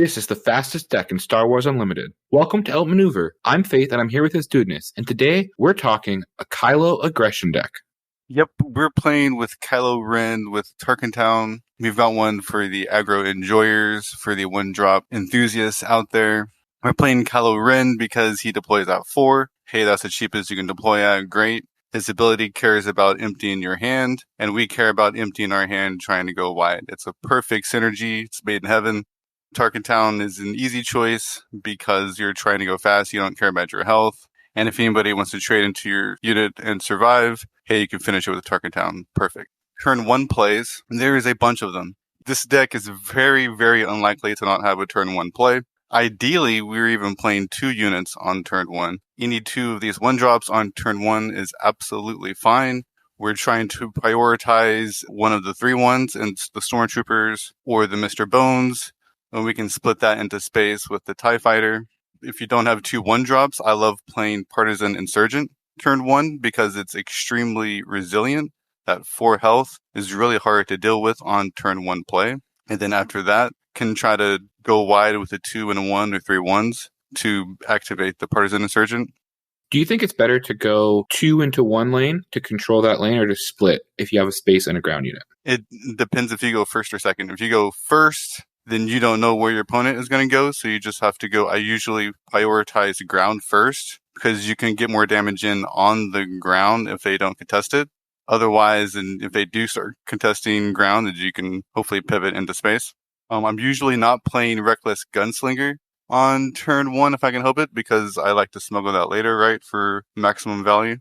This is the fastest deck in Star Wars Unlimited. Welcome to Outmaneuver. I'm Faith and I'm here with his Dudness, and today we're talking a Kylo aggression deck. Yep, we're playing with Kylo Ren with Tarkentown. We've got one for the aggro enjoyers, for the one-drop enthusiasts out there. We're playing Kylo Ren because he deploys at 4. Hey, that's the cheapest you can deploy at. Great. His ability cares about emptying your hand, and we care about emptying our hand trying to go wide. It's a perfect synergy. It's made in heaven. Tarkentown is an easy choice because you're trying to go fast. You don't care about your health. And if anybody wants to trade into your unit and survive, hey, you can finish it with a Tarkentown. Perfect. Turn 1 plays, and there is a bunch of them. This deck is very, very unlikely to not have a turn 1 play. Ideally, we're even playing 2 units on turn 1. Any 2 of these 1-drops on turn 1 is absolutely fine. We're trying to prioritize one of the 3 ones, and the Stormtroopers or the Mr. Bones, and we can split that into space with the TIE Fighter. If you don't have 2 1-drops, I love playing Partisan Insurgent turn 1 because it's extremely resilient. That 4 health is really hard to deal with on turn 1 play. And then after that, can try to go wide with a 2 and a 1 or 3 1s to activate the Partisan Insurgent. Do you think it's better to go 2 into 1 lane to control that lane, or to split if you have a space and a ground unit? It depends if you go first or second. If you go first, then you don't know where your opponent is going to go, so you just have to go. I usually prioritize ground first because you can get more damage in on the ground if they don't contest it. Otherwise, and if they do start contesting ground, then you can hopefully pivot into space. I'm usually not playing Reckless Gunslinger on turn 1 if I can help it, because I like to smuggle that later, right, for maximum value.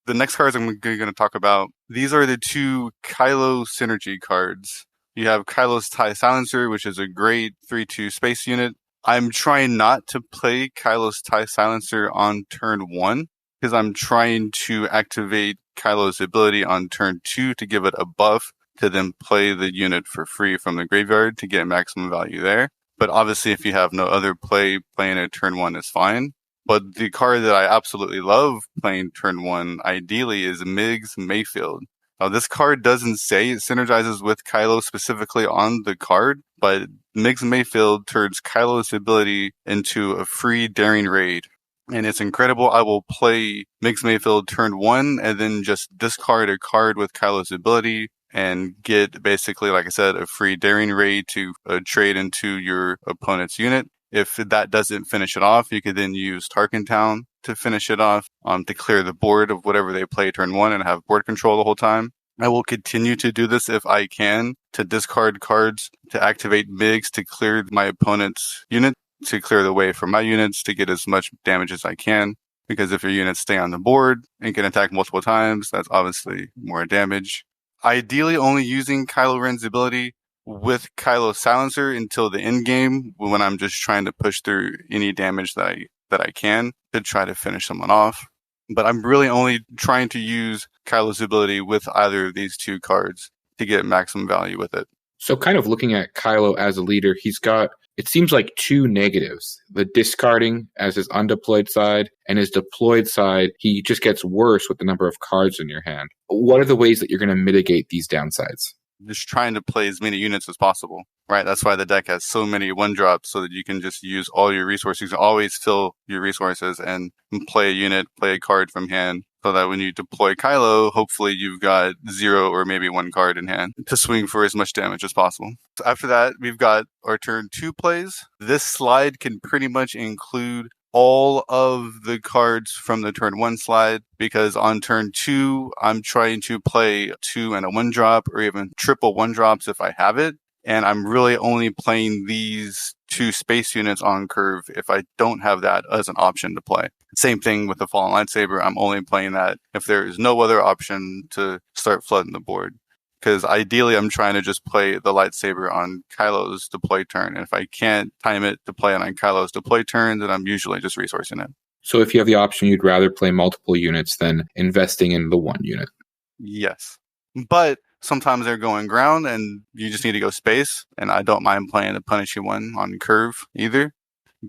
The next cards I'm going to talk about, these are the 2 Kylo synergy cards. You have Kylo's TIE Silencer, which is a great 3-2 space unit. I'm trying not to play Kylo's TIE Silencer on turn 1 because I'm trying to activate Kylo's ability on turn 2 to give it a buff to then play the unit for free from the graveyard to get maximum value there. But obviously, if you have no other play, playing it turn 1 is fine. But the card that I absolutely love playing turn 1, ideally, is Migs Mayfield. Now, this card doesn't say it synergizes with Kylo specifically on the card, but Migs Mayfield turns Kylo's ability into a free daring raid. And it's incredible. I will play Migs Mayfield turn 1 and then just discard a card with Kylo's ability and get basically, like I said, a free daring raid to trade into your opponent's unit. If that doesn't finish it off, you could then use Tarkentown to finish it off, to clear the board of whatever they play turn 1 and have board control the whole time. I will continue to do this if I can, to discard cards to activate MIGs to clear my opponent's unit, to clear the way for my units to get as much damage as I can. Because if your units stay on the board and can attack multiple times, that's obviously more damage. Ideally, only using Kylo Ren's ability with Kylo Silencer until the end game, when I'm just trying to push through any damage that I can to try to finish someone off. But I'm really only trying to use Kylo's ability with either of these 2 cards to get maximum value with it. So kind of looking at Kylo as a leader, he's got, it seems like, 2 negatives. The discarding as his undeployed side, and his deployed side, he just gets worse with the number of cards in your hand. What are the ways that you're going to mitigate these downsides? Just trying to play as many units as possible, right? That's why the deck has so many 1-drops, so that you can just use all your resources. You can always fill your resources and play a unit, play a card from hand, so that when you deploy Kylo, hopefully you've got 0 or maybe 1 card in hand to swing for as much damage as possible. So after that, we've got our turn 2 plays. This slide can pretty much include all of the cards from the turn 1 slide, because on turn 2, I'm trying to play 2 and a 1-drop, or even triple 1-drops if I have it. And I'm really only playing these 2 space units on curve if I don't have that as an option to play. Same thing with the Fallen Lightsaber. I'm only playing that if there is no other option to start flooding the board. Because ideally, I'm trying to just play the lightsaber on Kylo's deploy turn. And if I can't time it to play it on Kylo's deploy turn, then I'm usually just resourcing it. So if you have the option, you'd rather play multiple units than investing in the 1 unit? Yes. But sometimes they're going ground and you just need to go space. And I don't mind playing the Punishy one on curve either,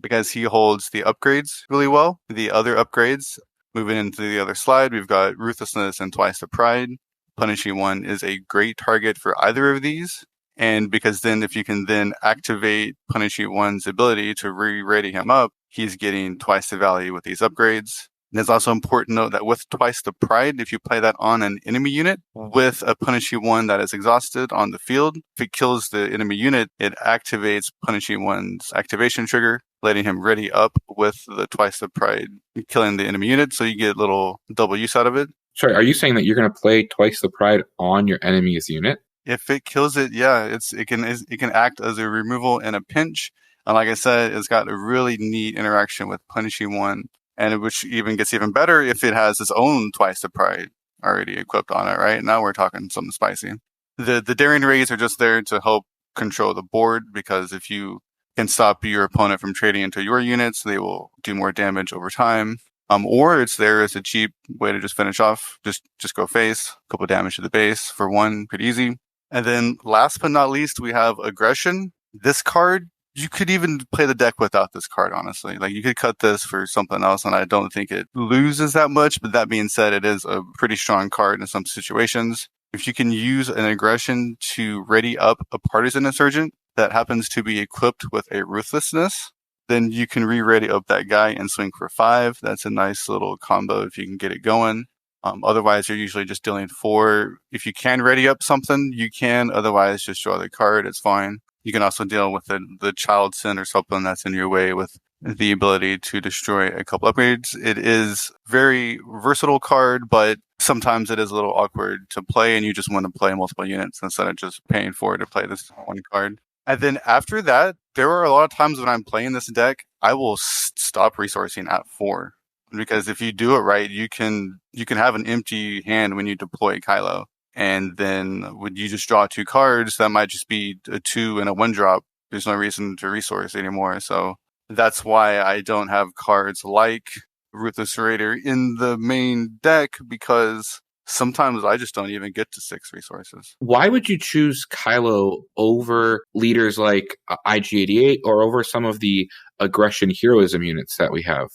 because he holds the upgrades really well. The other upgrades, moving into the other slide, we've got Ruthlessness and Twice the Pride. Punishy one is a great target for either of these. And because then if you can then activate Punish You 1's ability to re-ready him up, he's getting twice the value with these upgrades. And it's also important to note that with twice the pride, if you play that on an enemy unit with a Punish You 1 that is exhausted on the field, if it kills the enemy unit, it activates Punish You 1's activation trigger, letting him ready up with the twice the pride, killing the enemy unit. So you get little double use out of it. Sorry, are you saying that you're going to play twice the pride on your enemy's unit? If it kills it, yeah, it can act as a removal in a pinch. And like I said, it's got a really neat interaction with Punishing One, and which even gets even better if it has its own twice the pride already equipped on it, right? Now we're talking something spicy. The Daring Rays are just there to help control the board, because if you can stop your opponent from trading into your units, they will do more damage over time. Or it's there as a cheap way to just finish off. Just go face, a couple damage to the base for one, pretty easy. And then last but not least, we have Aggression. This card, you could even play the deck without this card, honestly. Like, you could cut this for something else, and I don't think it loses that much. But that being said, it is a pretty strong card in some situations. If you can use an Aggression to ready up a Partisan Insurgent that happens to be equipped with a Ruthlessness, then you can re-ready up that guy and swing for 5. That's a nice little combo if you can get it going. Otherwise, you're usually just dealing 4. If you can ready up something, you can. Otherwise, just draw the card. It's fine. You can also deal with the Child Sin or something that's in your way with the ability to destroy a couple upgrades. It is very versatile card, but sometimes it is a little awkward to play, and you just want to play multiple units instead of just paying for it to play this one card. And then after that, there are a lot of times when I'm playing this deck, I will stop resourcing at 4. Because if you do it right, you can have an empty hand when you deploy Kylo. And then when you just draw 2 cards, that might just be a 2 and a 1 drop. There's no reason to resource anymore. So that's why I don't have cards like Ruthless Raider in the main deck, because sometimes I just don't even get to 6 resources. Why would you choose Kylo over leaders like IG-88 or over some of the aggression heroism units that we have?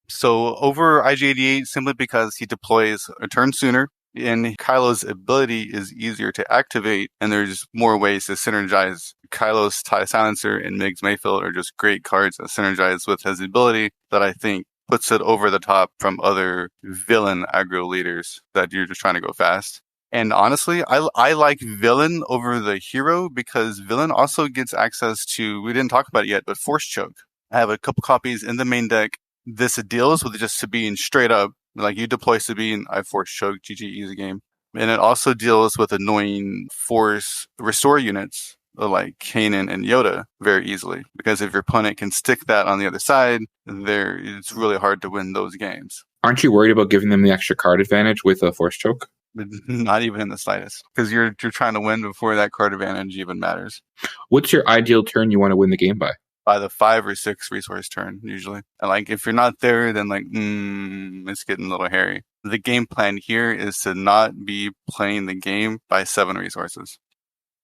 So over IG-88, simply because he deploys a turn sooner, and Kylo's ability is easier to activate, and there's more ways to synergize. Kylo's TIE Silencer and Migs Mayfield are just great cards that synergize with his ability that I think puts it over the top from other villain aggro leaders that you're just trying to go fast. And honestly, I like villain over the hero, because villain also gets access to, we didn't talk about it yet, but Force Choke. I have a couple copies in the main deck. This deals with just Sabine straight up. Like, you deploy Sabine, I Force Choke, GG, easy game. And it also deals with annoying Force Restore units like Kanan and Yoda very easily. Because if your opponent can stick that on the other side, it's really hard to win those games. Aren't you worried about giving them the extra card advantage with a Force Choke? Not even in the slightest. Because you're trying to win before that card advantage even matters. What's your ideal turn you want to win the game by? By the 5 or 6 resource turn, usually. And like, if you're not there, then like, it's getting a little hairy. The game plan here is to not be playing the game by 7 resources.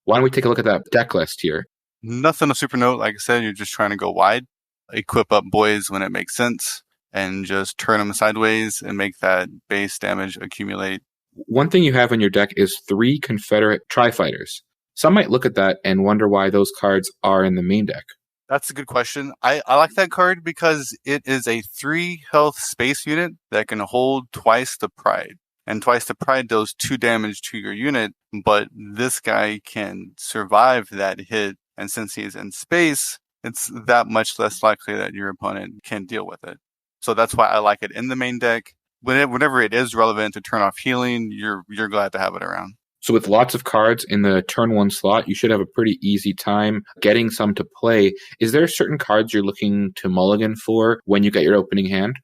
Why don't we take a look at that deck list here? Nothing to super note. Like I said, you're just trying to go wide, equip up boys when it makes sense, and just turn them sideways and make that base damage accumulate. One thing you have in your deck is 3 Confederate Tri-Fighters. Some might look at that and wonder why those cards are in the main deck. That's a good question. I like that card because it is a 3 health space unit that can hold twice the pride. And twice the pride does 2 damage to your unit, but this guy can survive that hit. And since he's in space, it's that much less likely that your opponent can deal with it. So that's why I like it in the main deck. Whenever it is relevant to turn off healing, you're glad to have it around. So with lots of cards in the turn 1 slot, you should have a pretty easy time getting some to play. Is there certain cards you're looking to mulligan for when you get your opening hand?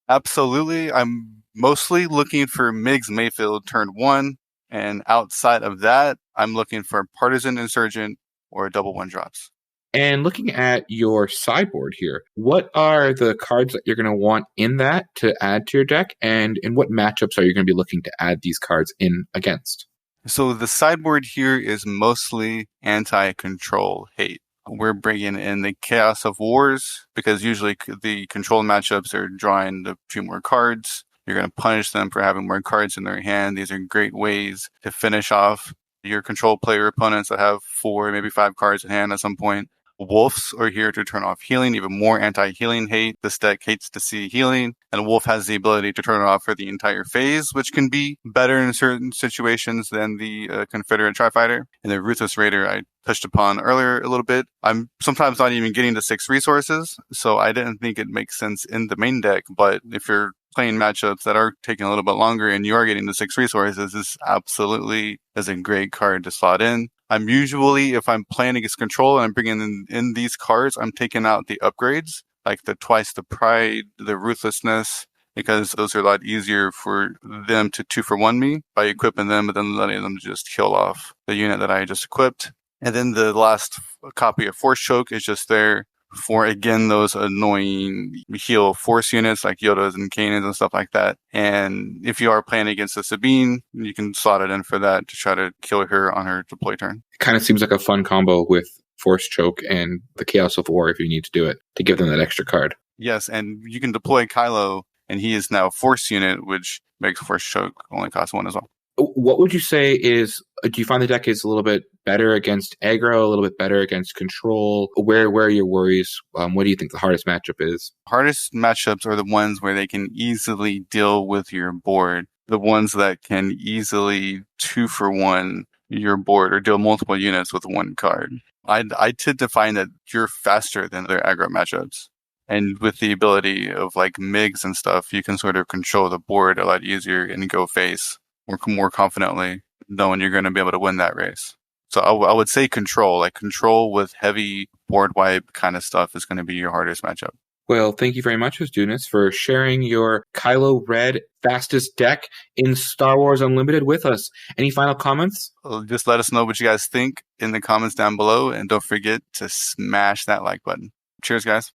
Absolutely. I'm mostly looking for Migs Mayfield turn 1. And outside of that, I'm looking for Partisan Insurgent or double 1 drops. And looking at your sideboard here, what are the cards that you're going to want in that to add to your deck? And in what matchups are you going to be looking to add these cards in against? So the sideboard here is mostly anti-control hate. We're bringing in the Chaos of Wars, because usually the control matchups are drawing a few more cards. You're going to punish them for having more cards in their hand. These are great ways to finish off your control player opponents that have 4, maybe 5 cards in hand at some point. Wolves are here to turn off healing, even more anti-healing hate. This deck hates to see healing, and Wolf has the ability to turn it off for the entire phase, which can be better in certain situations than the Confederate Tri-Fighter. And the Ruthless Raider I touched upon earlier a little bit. I'm sometimes not even getting to 6 resources, so I didn't think it makes sense in the main deck, but if you're playing matchups that are taking a little bit longer and you are getting the 6 resources, this absolutely is a great card to slot in. I'm usually, if I'm playing against control and I'm bringing in these cards, I'm taking out the upgrades, like the Twice the Pride, the Ruthlessness, because those are a lot easier for them to 2-for-1 me by equipping them, but then letting them just kill off the unit that I just equipped. And then the last copy of Force Choke is just there for, again, those annoying heal force units like Yodas and Kanans and stuff like that. And if you are playing against a Sabine, you can slot it in for that to try to kill her on her deploy turn. It kind of seems like a fun combo with Force Choke and the Chaos of War if you need to do it, to give them that extra card. Yes, and you can deploy Kylo, and he is now a Force unit, which makes Force Choke only cost 1 as well. What would you say is, do you find the deck is a little bit better against aggro, a little bit better against control? Where are your worries? What do you think the hardest matchup is? Hardest matchups are the ones where they can easily deal with your board. The ones that can easily 2-for-1 your board or deal multiple units with 1 card. I tend to find that you're faster than their aggro matchups. And with the ability of like MIGs and stuff, you can sort of control the board a lot easier and go face more confidently, knowing you're going to be able to win that race. So I would say control with heavy board wipe kind of stuff is going to be your hardest matchup. Well, thank you very much, Dudness, for sharing your Kylo Red fastest deck in Star Wars Unlimited with us. Any final comments? Well, just let us know what you guys think in the comments down below, and don't forget to smash that like button. Cheers, guys.